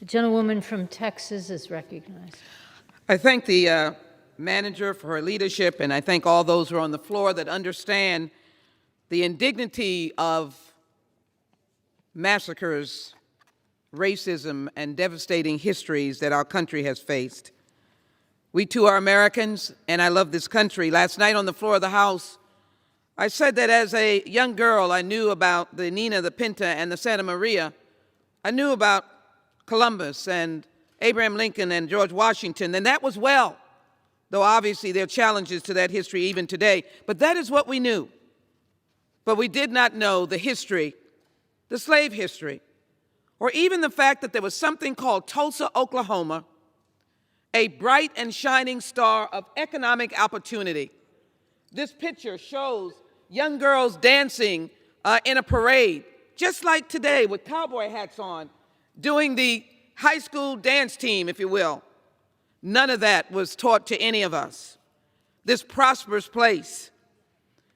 The gentlewoman from Texas is recognized. I thank the manager for her leadership, and I thank all those who are on the floor that understand the indignity of massacres, racism, and devastating histories that our country has faced. We too are Americans, and I love this country. Last night on the floor of the House, I said that as a young girl, I knew about the Nina, the Pinta, and the Santa Maria. I knew about Columbus and Abraham Lincoln and George Washington, and that was well, though obviously there are challenges to that history even today. But that is what we knew. But we did not know the history, the slave history, or even the fact that there was something called Tulsa, Oklahoma, a bright and shining star of economic opportunity. This picture shows young girls dancing in a parade, just like today with cowboy hats on, doing the high school dance team, if you will. None of that was taught to any of us. This prosperous place.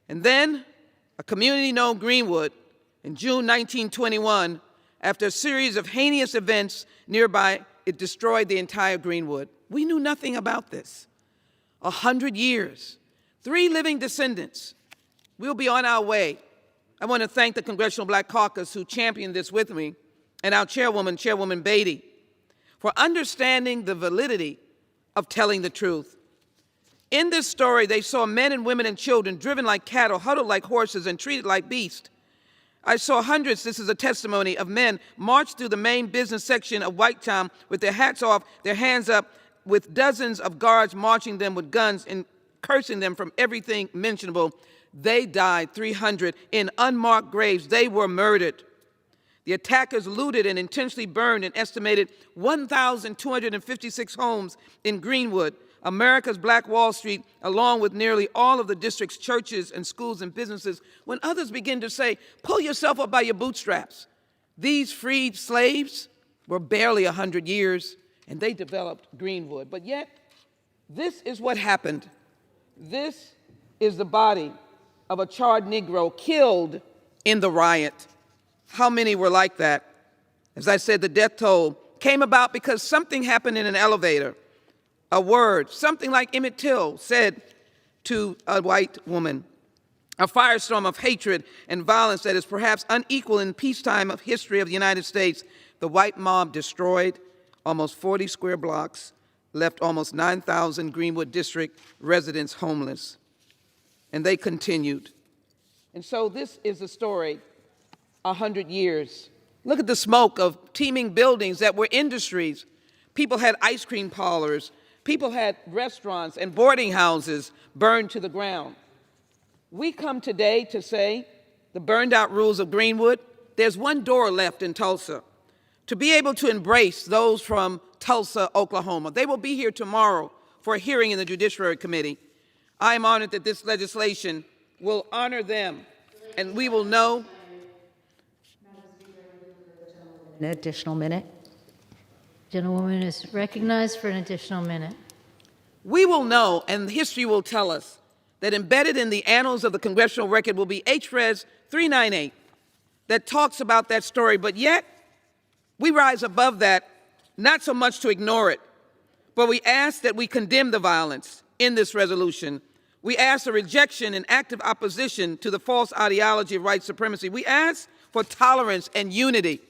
And then a community known Greenwood in June 1921, after a series of heinous events nearby, it destroyed the entire Greenwood. We knew nothing about this. 100 years, 3 living descendants. We'll be on our way. I want to thank the Congressional Black Caucus who championed this with me, and our Chairwoman Beatty, for understanding the validity of telling the truth. In this story, they saw men and women and children driven like cattle, huddled like horses, and treated like beasts. I saw hundreds, this is a testimony, of men march through the main business section of Whitetown with their hats off, their hands up, with dozens of guards marching them with guns and cursing them from everything mentionable. They died, 300, in unmarked graves. They were murdered. The attackers looted and intentionally burned an estimated 1,256 homes in Greenwood, America's Black Wall Street, along with nearly all of the district's churches and schools and businesses. When others begin to say, pull yourself up by your bootstraps, these freed slaves were barely 100 years, and they developed Greenwood. But yet, this is what happened. This is the body of a charred Negro killed in the riot. How many were like that? As I said, the death toll came about because something happened in an elevator. A word, something like Emmett Till said to a white woman. A firestorm of hatred and violence that is perhaps unequal in peacetime of history of the United States. The white mob destroyed almost 40 square blocks, left almost 9,000 Greenwood District residents homeless. And they continued. And so this is the story, 100 years. Look at the smoke of teeming buildings that were industries. People had ice cream parlors. People had restaurants and boarding houses burned to the ground. We come today to say the burned out rules of Greenwood, there's one door left in Tulsa, to be able to embrace those from Tulsa, Oklahoma. They will be here tomorrow for a hearing in the Judiciary Committee. I am honored that this legislation will honor them, and we will know. An additional minute. Gentlewoman is recognized for an additional minute. We will know, and history will tell us, that embedded in the annals of the congressional record will be HRES 398 that talks about that story, but yet we rise above that, not so much to ignore it, but we ask that we condemn the violence in this resolution. We ask a rejection and active opposition to the false ideology of white supremacy. We ask for tolerance and unity.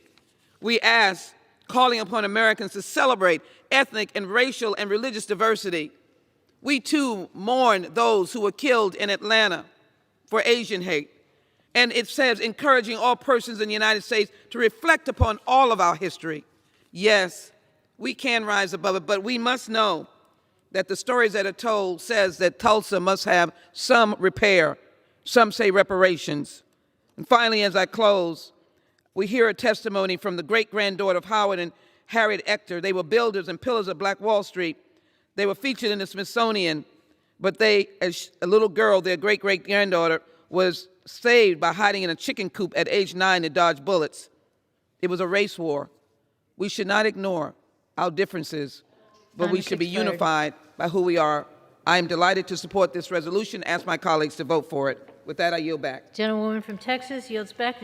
We ask, calling upon Americans to celebrate ethnic and racial and religious diversity. We too mourn those who were killed in Atlanta for Asian hate. And it says, encouraging all persons in the United States to reflect upon all of our history. Yes, we can rise above it, but we must know that the stories that are told says that Tulsa must have some repair. Some say reparations. And finally, as I close, we hear a testimony from the great-granddaughter of Howard and Harriet Ector. They were builders and pillars of Black Wall Street. They were featured in the Smithsonian, but they, as a little girl, their great-great-granddaughter, was saved by hiding in a chicken coop at age 9 to dodge bullets. It was a race war. We should not ignore our differences, but we should be unified by who we are. I am delighted to support this resolution. Ask my colleagues to vote for it. With that, I yield back. Gentlewoman from Texas yields back.